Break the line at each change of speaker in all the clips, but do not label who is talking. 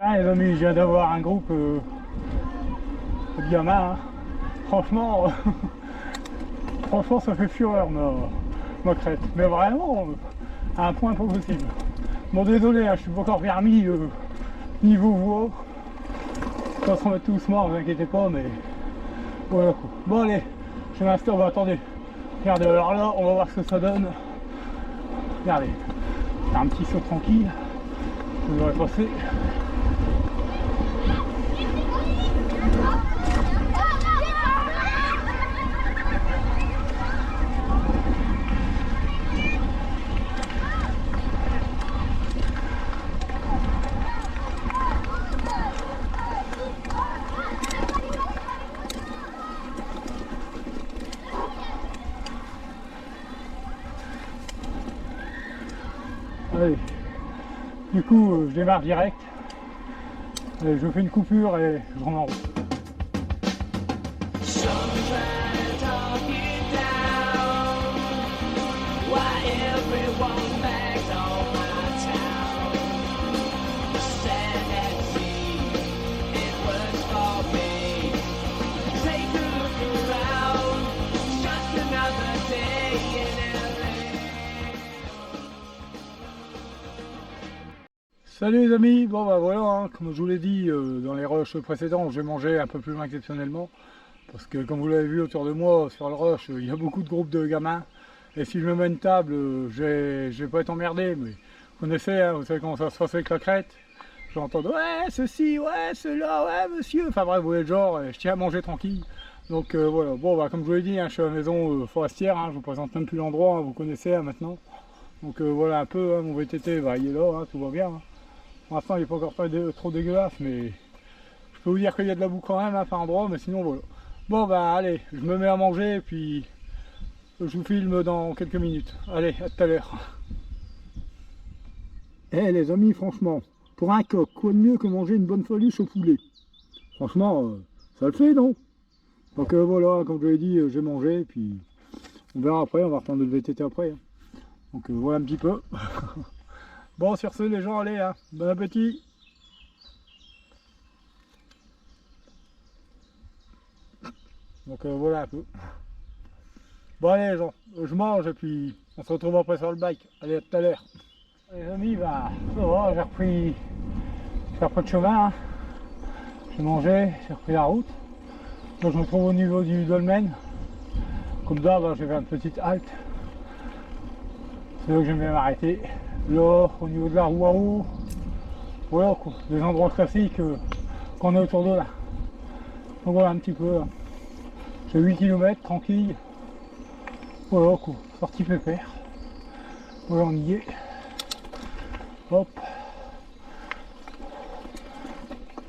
Ah, les amis, je viens d'avoir un groupe de gamins. Hein. Franchement, franchement, ça fait fureur ma crête. Mais vraiment, à un point pas possible. Bon, désolé, hein, je suis pas encore permis niveau voix. On va se remettre tout doucement, ne vous inquiétez pas, mais voilà quoi. Bon, allez, je m'installe, attendez. Regardez, alors là, on va voir ce que ça donne. Regardez, un petit saut tranquille. Ça devrait passer. Allez. Du coup, je démarre direct. Allez, je fais une coupure et je rentre en route. Salut les amis, bon bah voilà, hein, comme je vous l'ai dit dans les rushs précédents, j'ai mangé un peu plus loin exceptionnellement. Parce que comme vous l'avez vu autour de moi, sur le rush, il y a beaucoup de groupes de gamins. Et si je me mets une table, je vais pas être emmerdé, mais vous connaissez, hein, vous savez comment ça se passe avec la crête. J'entends ouais ceci, ouais cela, ouais monsieur, enfin bref, vous voyez le genre, je tiens à manger tranquille. Donc voilà, bon bah comme je vous l'ai dit, hein, je suis à la maison forestière, hein, je vous présente même plus l'endroit, hein, vous connaissez hein, maintenant. Donc voilà un peu, hein, mon VTT, bah, il est là, hein, tout va bien. Hein. Pour l'instant il n'est pas encore pas trop dégueulasse, mais je peux vous dire qu'il y a de la boue quand même hein, par endroit, mais sinon voilà. Bon bah allez, je me mets à manger et puis je vous filme dans quelques minutes. Allez, à tout à l'heure. Eh les amis, franchement, pour un coq, quoi de mieux que manger une bonne faluche au poulet? Franchement, ça le fait, non? Donc voilà, comme je l'ai dit, j'ai mangé, et puis on verra après, on va reprendre le VTT après. Hein. Donc voilà un petit peu. Bon, sur ce, les gens, allez, hein, bon appétit! Donc voilà un peu. Bon allez les gens, je mange et puis on se retrouve après sur le bike. Allez, à tout à l'heure. Les amis, bah ça va, j'ai repris le chemin. Hein. J'ai mangé, j'ai repris la route. Donc je me trouve au niveau du dolmen. Comme d'hab, j'ai fait une petite halte. C'est là que j'aime bien m'arrêter. Là, au niveau de la roue à eau. Voilà quoi, des endroits classiques qu'on a autour de là. Donc voilà un petit peu. Hein. J'ai 8 km tranquille. Voilà quoi, sortie pépère. Voilà on y est. Hop.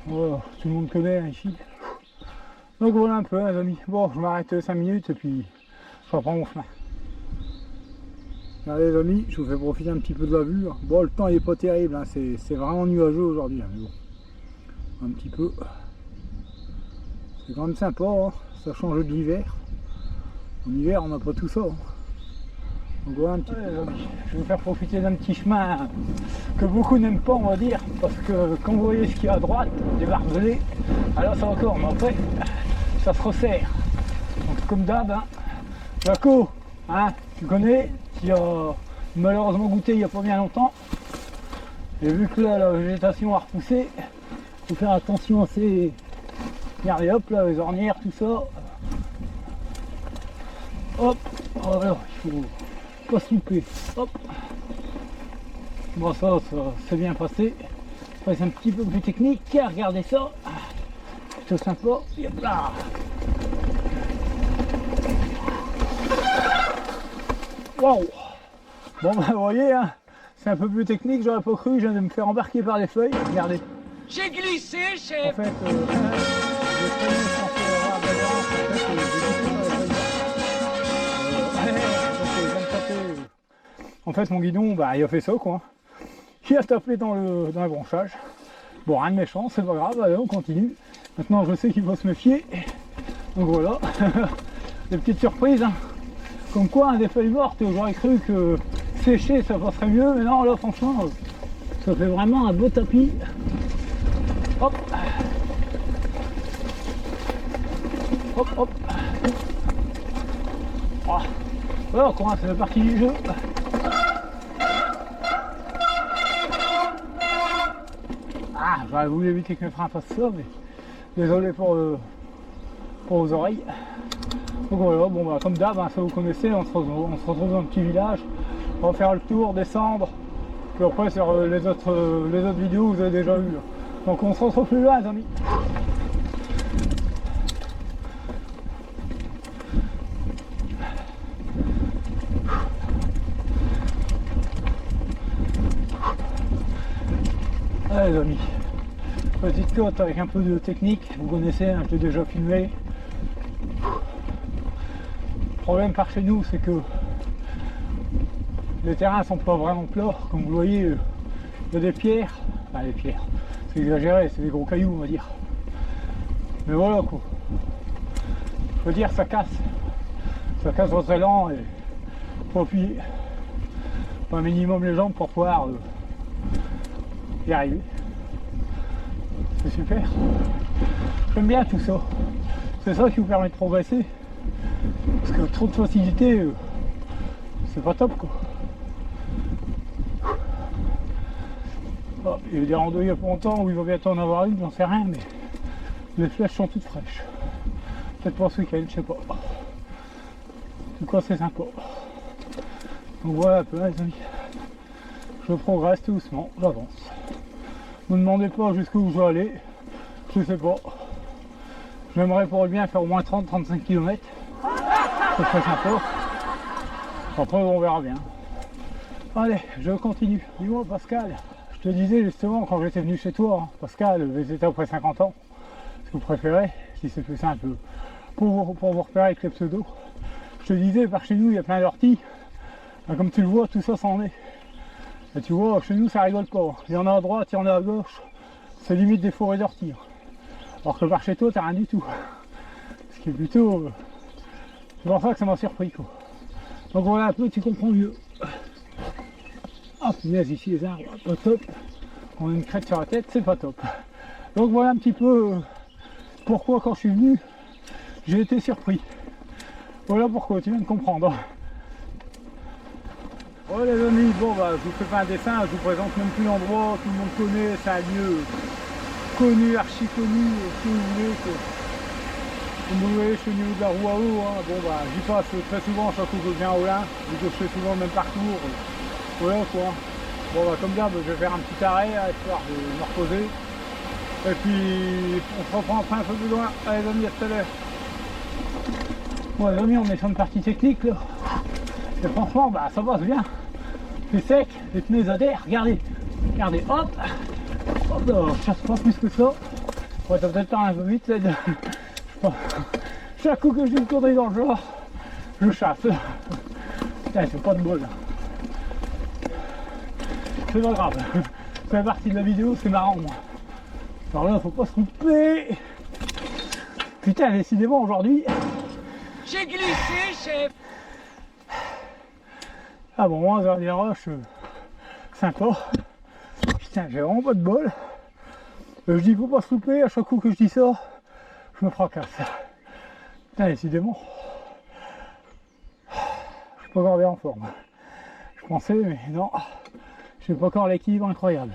Voilà, tout le monde connaît hein, ici. Donc voilà un peu les amis. Bon, je m'arrête 5 minutes et puis je reprends mon chemin. Allez les amis, je vous fais profiter un petit peu de la vue. Bon le temps il est pas terrible, hein. C'est vraiment nuageux aujourd'hui. Hein, mais bon. Un petit peu. C'est quand même sympa, hein. Ça change de l'hiver. En hiver on n'a pas tout ça. Hein. Donc voilà un petit peu. Je vais vous faire profiter d'un petit chemin que beaucoup n'aiment pas on va dire. Parce que quand vous voyez ce qu'il y a à droite, des barbelés, alors ça encore, mais après ça se resserre. Donc comme d'hab, hein, Jaco, hein, tu connais, qui a malheureusement goûté il n'y a pas bien longtemps. Et vu que là la végétation a repoussé, il faut faire attention à ces. Regardez hop là, les ornières, tout ça. Hop, alors il faut pas se louper. Hop. Bon ça c'est bien passé. C'est un petit peu plus technique. Regardez ça. Plutôt sympa. Hop là. Waouh. Bon bah vous voyez hein, c'est un peu plus technique, j'aurais pas cru, je viens de me faire embarquer par les feuilles. Regardez. J'ai glissé, chef. En fait, en fait mon guidon bah, il a fait ça quoi. Il a tapé dans le branchage. Bon rien de méchant, c'est pas grave, allez on continue. Maintenant je sais qu'il faut se méfier. Donc voilà. Des petites surprises. Hein. Comme quoi hein, des feuilles mortes, j'aurais cru que sécher ça passerait mieux, mais non là franchement ça fait vraiment un beau tapis. Hop. Hop, hop. Oh. Voilà, on commence la partie du jeu. Ah, j'aurais voulu éviter que mes freins fassent ça, mais désolé pour vos oreilles. Donc voilà, bon bah comme d'hab, hein, ça vous connaissez, on se retrouve dans un petit village, on va faire le tour, descendre, puis après sur les autres vidéos vous avez déjà vu. Donc on se retrouve plus loin les amis. Allez les amis, petite côte avec un peu de technique, vous connaissez, hein, je l'ai déjà filmé. Le problème par chez nous, c'est que les terrains sont pas vraiment plats, comme vous le voyez, il y a des pierres, enfin des pierres, c'est exagéré, c'est des gros cailloux on va dire. Mais voilà quoi, je veux dire ça casse votre élan et faut appuyer un minimum les jambes pour pouvoir y arriver. C'est super, j'aime bien tout ça, c'est ça qui vous permet de progresser. Parce que trop de facilité, c'est pas top quoi. Oh, il y a eu des randos il y a pas longtemps où il va bientôt en avoir une, j'en sais rien, mais les flèches sont toutes fraîches. Peut-être pas ce week-end, je sais pas. En tout cas c'est sympa. Donc voilà un peu les amis. Je progresse tout doucement, j'avance. Ne me demandez pas jusqu'où je vais aller, je sais pas. J'aimerais pour le bien faire au moins 30-35 km. C'est très sympa. Après on verra bien. Allez, je continue. Dis-moi Pascal, je te disais justement quand j'étais venu chez toi, hein, Pascal, j'étais après 50 ans, ce que vous préférez, si c'est plus simple pour vous repérer avec les pseudos. Je te disais, par chez nous il y a plein d'orties. Comme tu le vois, tout ça s'en est. Et tu vois, chez nous ça rigole pas. Il y en a à droite, il y en a à gauche. C'est limite des forêts d'orties. Alors que par chez toi, t'as rien du tout. Ce qui est plutôt... c'est pour ça que ça m'a surpris quoi. Donc voilà un peu, tu comprends mieux. Ah punaise, ici les arbres, pas top. On a une crête sur la tête, c'est pas top. Donc voilà un petit peu pourquoi quand je suis venu, j'ai été surpris. Voilà pourquoi, tu viens de comprendre. Voilà les amis, bon bah je vous fais pas un dessin, je vous présente même plus l'endroit, tout le monde connaît, c'est un lieu connu, archi connu, si vous voulez. Comme vous voyez, je suis au niveau de la roue à eau, hein. Bon bah j'y passe très souvent chaque fois que je viens au Lin, vu que je fais souvent le même parcours. Voilà quoi. Bon bah comme d'hab, je vais faire un petit arrêt histoire de me reposer. Et puis on se reprend après un peu plus loin. Allez les amis, à tout à l'heure. Bon les amis, on est sur une partie technique là. Et franchement bah ça va, c'est bien. C'est sec, les pneus adhèrent, regardez. Regardez, hop. Hop là, je chasse pas plus que ça. Ouais, ça peut-être un peu vite, là. Chaque coup que j'ai une connerie dans le genre, je chasse. Putain, c'est pas de bol. C'est pas grave. Ça fait partie de la vidéo, c'est marrant moi. Alors là, faut pas se tromper. Putain, décidément aujourd'hui.
J'ai glissé, chef.
Ah bon, moi, dans les roches, sympa. Putain, j'ai vraiment pas de bol. Je dis faut pas se louper, à chaque coup que je dis ça, je me fracasse. Putain, décidément. Je suis pas encore bien en forme. Je pensais, mais non. J'ai pas encore l'équilibre incroyable.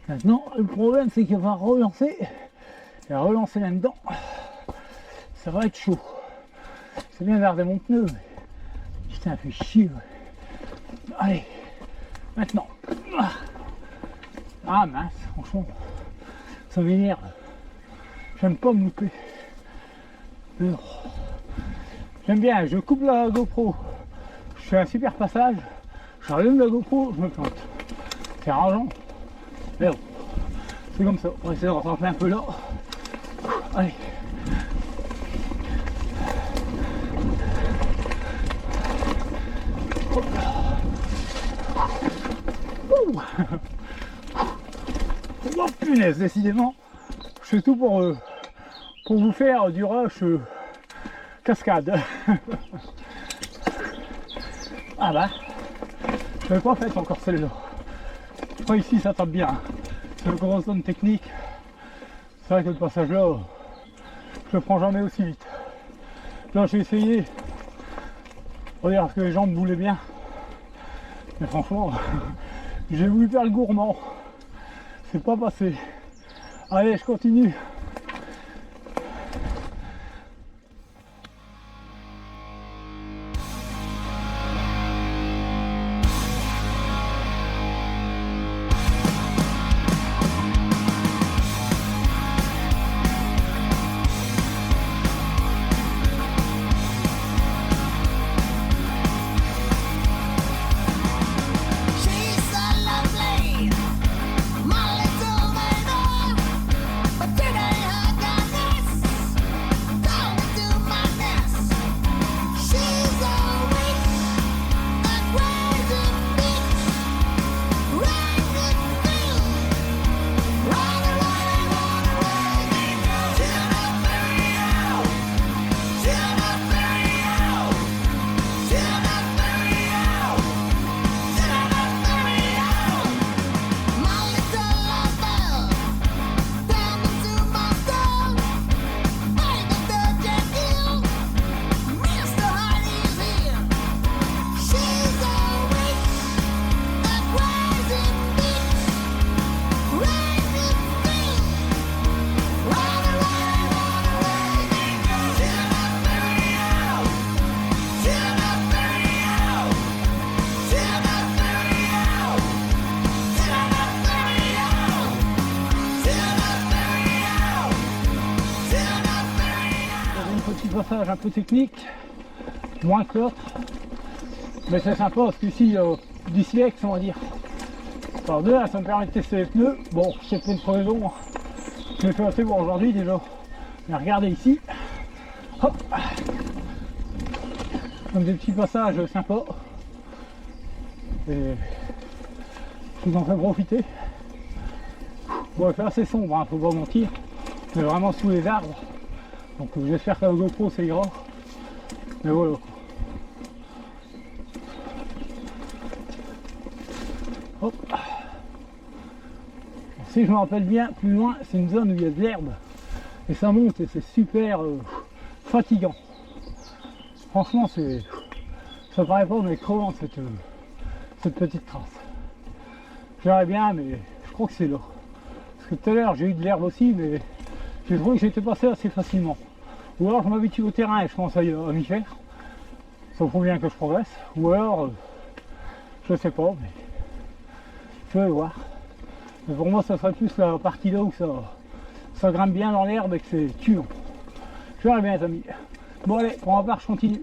Maintenant, le problème, c'est qu'il va relancer. Et relancer là-dedans, ça va être chaud. C'est bien garder mon pneu, mais putain, fait chier. Ouais. Allez, maintenant. Ah mince, franchement, ça m'énerve. J'aime pas me louper. J'aime bien, je coupe la GoPro. Je fais un super passage. Je rallume la GoPro, je me plante. C'est rageant. Mais bon, c'est comme ça. On va essayer de rattraper un peu là. Allez. Hop là. Oh punaise, décidément, je fais tout pour vous faire du rush cascade. Ah bah, je n'avais pas fait encore celle-là. Pas ici, ça tape bien. C'est une grosse zone technique. C'est vrai que le passage là, je le prends jamais aussi vite. Là j'ai essayé, on va dire que les jambes voulaient bien, mais franchement, j'ai voulu faire le gourmand, c'est pas passé. Allez, je continue. Passage un peu technique, moins que l'autre, mais c'est sympa parce qu'ici du siècle on va dire. Alors déjà ça me permet de tester les pneus. Bon, c'est pas une crevaison, je l'ai fait assez pour aujourd'hui déjà, mais regardez ici, hop, comme des petits passages sympas, et je vous en fais profiter. Bon, il fait assez sombre, hein, faut pas mentir, mais vraiment sous les arbres. Donc j'espère qu'à la GoPro c'est ira. Mais voilà. Hop. Si je me rappelle bien, plus loin, c'est une zone où il y a de l'herbe. Et ça monte et c'est super fatigant. Franchement, ça paraît pas mais crevant cette petite trace. Je verrai bien, mais je crois que c'est là. Parce que tout à l'heure j'ai eu de l'herbe aussi, mais j'ai trouvé que j'étais passé assez facilement. Ou alors je m'habitue au terrain et je commence à m'y faire. Ça prouve bien que je progresse. Ou alors, je sais pas, mais je vais voir. Mais pour moi, ça serait plus la partie là où ça grimpe bien dans l'herbe et que c'est tuant. Je verrai bien les amis. Bon allez, pour ma part, je continue.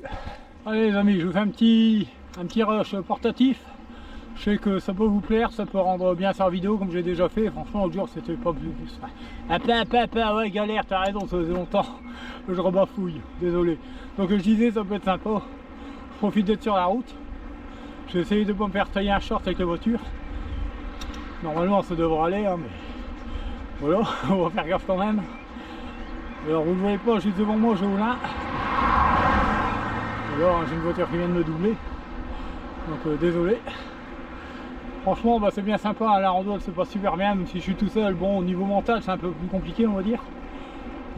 Allez les amis, je vous fais un petit rush portatif. Je sais que ça peut vous plaire, ça peut rendre bien sa vidéo comme j'ai déjà fait. Franchement, l'autre jour c'était pas plus. Ouais, galère, t'as raison, ça faisait longtemps. Je rebafouille, désolé. Donc je disais, ça peut être sympa. Je profite d'être sur la route. J'ai essayé de ne pas me faire tailler un short avec la voiture. Normalement, ça devrait aller, hein, mais voilà, on va faire gaffe quand même. Alors, vous ne voyez pas, juste devant moi, je roule là. Alors, j'ai une voiture qui vient de me doubler. Donc, désolé. Franchement, bah, c'est bien sympa, hein, la rando elle se passe super bien, même si je suis tout seul. Bon, au niveau mental, c'est un peu plus compliqué, on va dire.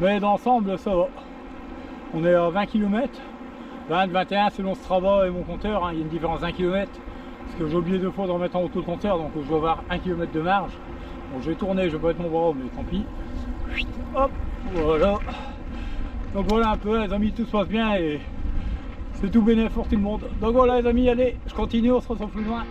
Mais dans l'ensemble, ça va. On est à 20 km, 20, 21 selon Strava et mon compteur, hein. Il y a une différence d'1 km. Parce que j'ai oublié 2 fois de remettre en auto le compteur, donc je dois avoir 1 km de marge. Bon, je vais tourner, je vais pas être mon bras, mais tant pis. Hop, voilà. Donc voilà un peu, les amis, tout se passe bien et c'est tout bénéfice pour tout le monde. Donc voilà les amis, allez, je continue, on se retrouve plus loin.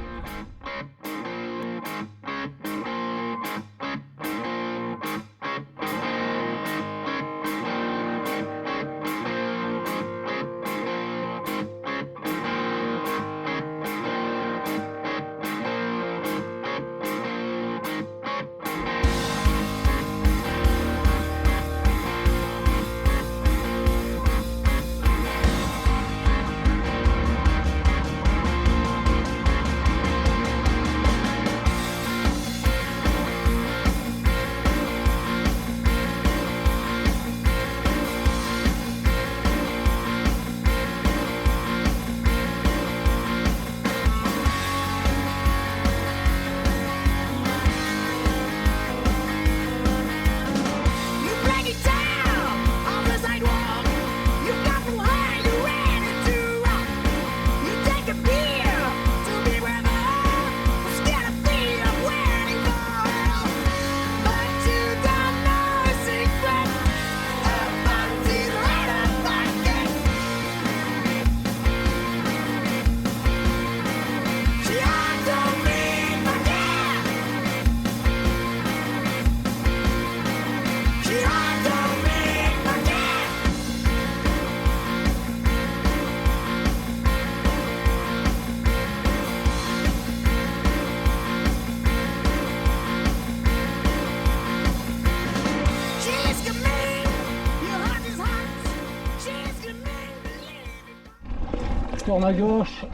je tourne à gauche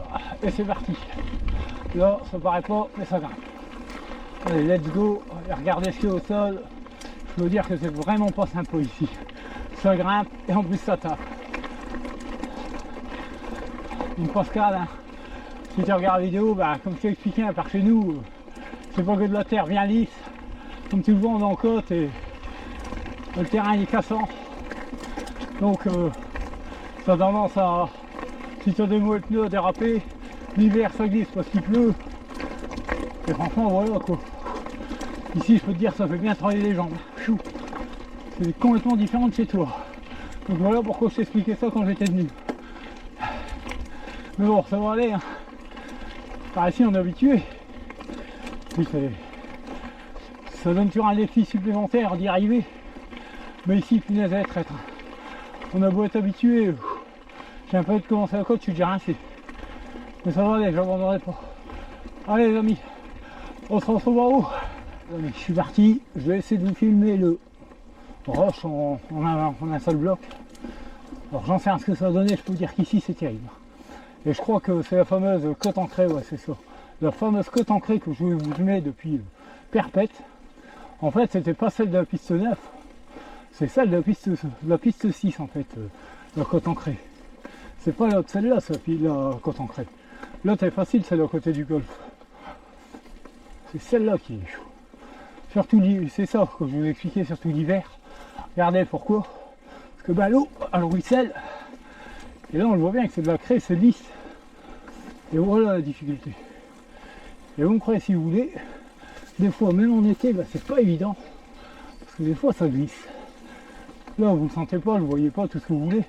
et c'est parti. Là, ça paraît pas, mais ça grimpe. Allez, let's go. Et regardez ce qu'il y a au sol. Je veux dire que c'est vraiment pas sympa ici. Ça grimpe et en plus ça tape. Une cascade, hein. Si tu regardes la vidéo, bah, comme je t'ai expliqué, à part chez nous, c'est pas que de la terre bien lisse. Comme tu le vois, on est en côte et le terrain il est cassant. Donc ça a tendance à, si tu as des mauvais pneus, à déraper. L'hiver ça glisse parce qu'il pleut. Et franchement voilà quoi. Ici je peux te dire ça fait bien travailler les jambes. Chou. C'est complètement différent de chez toi. Donc voilà pourquoi je t'expliquais ça quand j'étais venu. Mais bon ça va aller hein. Par ici on est habitué. Puis ça donne toujours un défi supplémentaire d'y arriver. Mais ici punaise à traître. On a beau être habitué. J'ai un peu de commencer la côte, je suis déjà rincé. Mais ça va aller, j'abandonnerai pas. Allez les amis, on se retrouve en haut. Les amis, je suis parti, je vais essayer de vous filmer le rush en un seul bloc. Alors j'en sais rien ce que ça va donner, je peux vous dire qu'ici c'est terrible. Et je crois que c'est la fameuse côte ancrée, ouais c'est ça. La fameuse côte ancrée que je vous mets depuis perpète. En fait c'était pas celle de la piste 9, c'est celle de la piste 6 en fait, la côte ancrée. C'est pas celle-là, la côte ancrée. L'autre est facile, c'est le côté du golfe. C'est celle-là qui est chaud. Surtout, c'est ça que je vous ai expliqué, surtout l'hiver. Regardez pourquoi. Parce que bah, l'eau, elle ruisselle. Et là, on le voit bien que c'est de la craie, c'est lisse. Et voilà la difficulté. Et vous me croyez si vous voulez, des fois, même en été, bah, c'est pas évident. Parce que des fois, ça glisse. Là, vous ne sentez pas, vous ne voyez pas tout ce que vous voulez.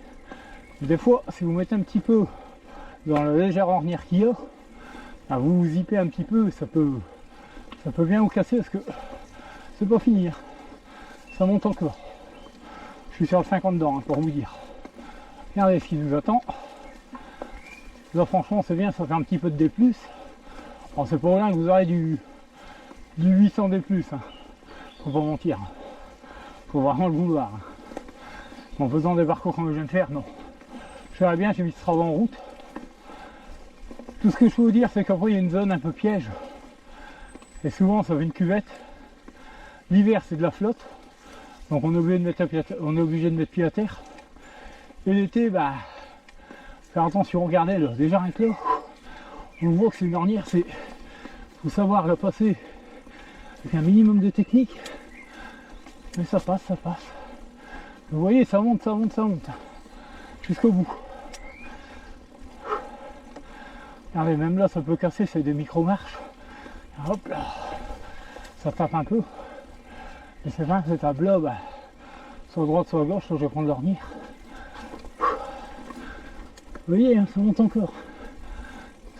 Des fois, si vous mettez un petit peu dans la légère ornière qu'il y a, bah vous zippez un petit peu et ça peut bien vous casser parce que c'est pas fini. Hein. Ça monte encore. Je suis sur le 50 dedans hein, pour vous dire. Regardez ce qui nous attend. Là franchement c'est bien, ça fait un petit peu de D+. Alors c'est pas rien que vous aurez du 800 D+. Hein. Faut pas mentir. Faut vraiment le vouloir. Hein. En faisant des parcours comme je viens de faire, non. Je verrai bien, j'ai mis ce travail en route. Tout ce que je peux vous dire, c'est qu'après il y a une zone un peu piège. Et souvent ça fait une cuvette. L'hiver c'est de la flotte. Donc on est obligé de mettre pied à terre. Et l'été, bah, faire attention, regardez là, déjà rien que là, on voit que c'est une ornière, faut savoir la passer avec un minimum de technique. Mais ça passe, ça passe. Vous voyez, ça monte, ça monte, ça monte. Jusqu'au bout. Regardez, même là, ça peut casser, c'est des micro-marches. Hop là, ça tape un peu. Et c'est vrai que c'est à plat, bah, soit à droite, soit à gauche, là, je vais prendre l'ornière. Vous voyez, hein, ça monte encore.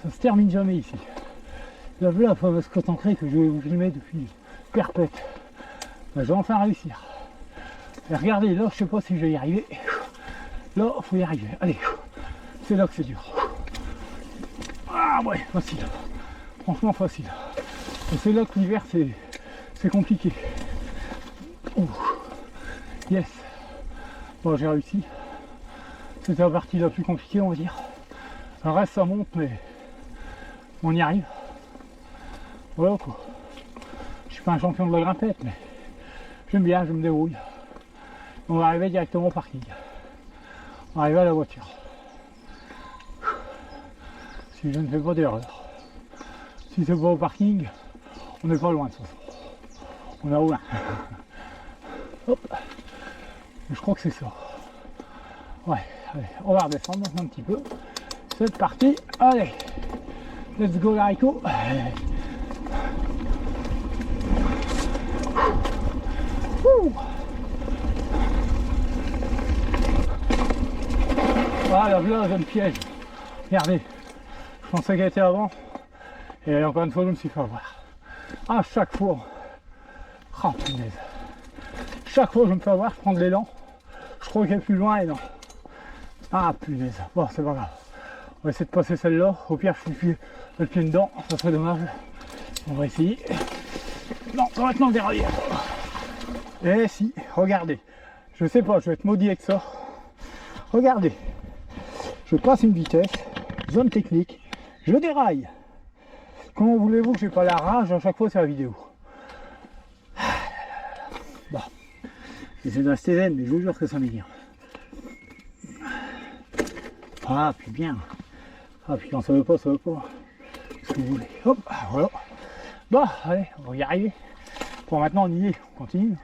Ça se termine jamais ici. Là, voilà la fameuse côte ancrée que je vais vous filmer depuis perpète. Bah, je vais enfin réussir. Et regardez, là, je sais pas si je vais y arriver. Là, il faut y arriver. Allez, c'est là que c'est dur. Ah ouais, facile. Franchement facile. Et c'est là que l'hiver, c'est compliqué. Oh. Yes. Bon, j'ai réussi. C'était la partie la plus compliquée, on va dire. Le reste, ça monte, mais on y arrive. Voilà quoi. Je suis pas un champion de la grimpette, mais j'aime bien, je me débrouille. On va arriver directement au parking. On va arriver à la voiture. Si je ne fais pas d'erreur. Si c'est pas au parking, on n'est pas loin de toute façon. On est au loin. Hop. Je crois que c'est ça. Ouais, allez, on va redescendre un petit peu. C'est parti. Allez. Let's go Larico. Voilà, là, j'ai le piège. Regardez. Je pensais qu'elle était avant. Et encore une fois, je me suis fait avoir. À chaque fois. Oh punaise. Chaque fois que je me fais avoir, je prends de l'élan. Je crois qu'elle est plus loin et non. Ah punaise. Bon, c'est pas grave. On va essayer de passer celle-là. Au pire, je suis le pied dedans. Ça serait dommage. On va essayer. Non, ça va être dans derrière. Et si, regardez. Je sais pas, je vais être maudit avec ça. Regardez. Je passe une vitesse. zone technique. Je déraille. Comment voulez-vous que j'ai pas la rage à chaque fois sur la vidéo? Bon, j'essaie de rester zen, mais je vous jure que ça m'énerve. Ah, puis bien. Ah, puis quand ça veut pas, ça veut pas. Ce que vous voulez. Hop, voilà. Bon, allez, on va y arriver. Pour maintenant, on y est, on continue.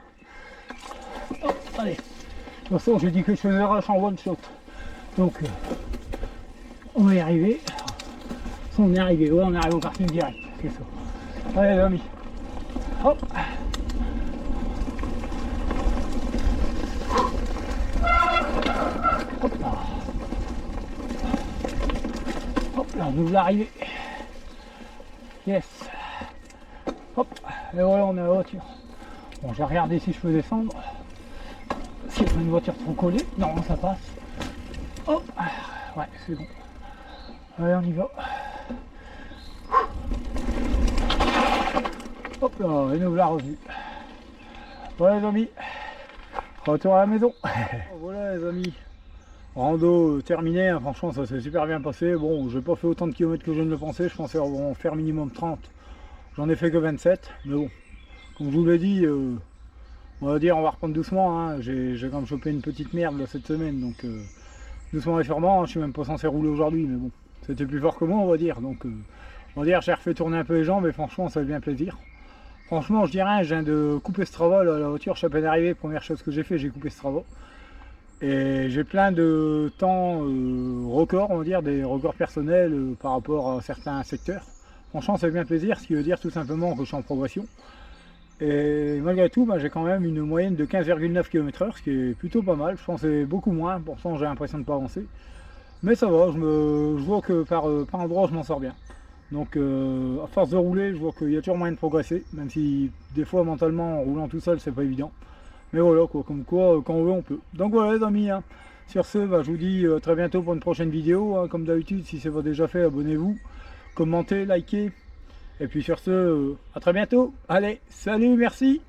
Hop, allez. De toute façon, j'ai dit que je faisais rush en one shot. Donc, on va y arriver. On est arrivé, ouais, on est arrivé au parking direct. C'est ça. Allez, les amis. Hop. Hop là. Hop là, on ouvre l'arrivée. Yes. Hop. Et voilà, on est à la voiture. Bon, j'ai regardé si je peux descendre. S'il y a une voiture trop collée. Non, ça passe. Hop. Ouais, c'est bon. Allez, on y va. Hop là, et nous voilà revenus. Voilà les amis, retour à la maison. Voilà les amis, rando terminé, hein. Franchement ça s'est super bien passé. Bon, j'ai pas fait autant de kilomètres que je ne le pensais, je pensais en faire minimum 30. J'en ai fait que 27, mais bon, comme je vous l'ai dit, on va dire on va reprendre doucement, hein. J'ai quand même chopé une petite merde là, cette semaine, donc doucement et sûrement, hein. Je suis même pas censé rouler aujourd'hui, mais bon, c'était plus fort que moi on va dire, donc on va dire j'ai refait tourner un peu les jambes et franchement ça fait bien plaisir. Franchement, je dirais, je viens de couper Strava, là, la voiture, je suis à peine arrivé, première chose que j'ai fait, j'ai coupé Strava. Et j'ai plein de temps records, on va dire, des records personnels par rapport à certains secteurs. Franchement, ça fait bien plaisir, ce qui veut dire tout simplement que je suis en progression. Et malgré tout, bah, j'ai quand même une moyenne de 15,9 km/h, ce qui est plutôt pas mal. Je pensais beaucoup moins, pourtant j'ai l'impression de ne pas avancer. Mais ça va, je vois que par endroit, je m'en sors bien. Donc à force de rouler, je vois qu'il y a toujours moyen de progresser, même si des fois mentalement en roulant tout seul c'est pas évident. Mais voilà quoi, comme quoi quand on veut on peut. Donc voilà les amis, hein. Sur ce, bah, je vous dis à très bientôt pour une prochaine vidéo, hein. Comme d'habitude, si ce n'est pas déjà fait, abonnez-vous, commentez, likez. Et puis sur ce, à très bientôt. Allez, salut, merci.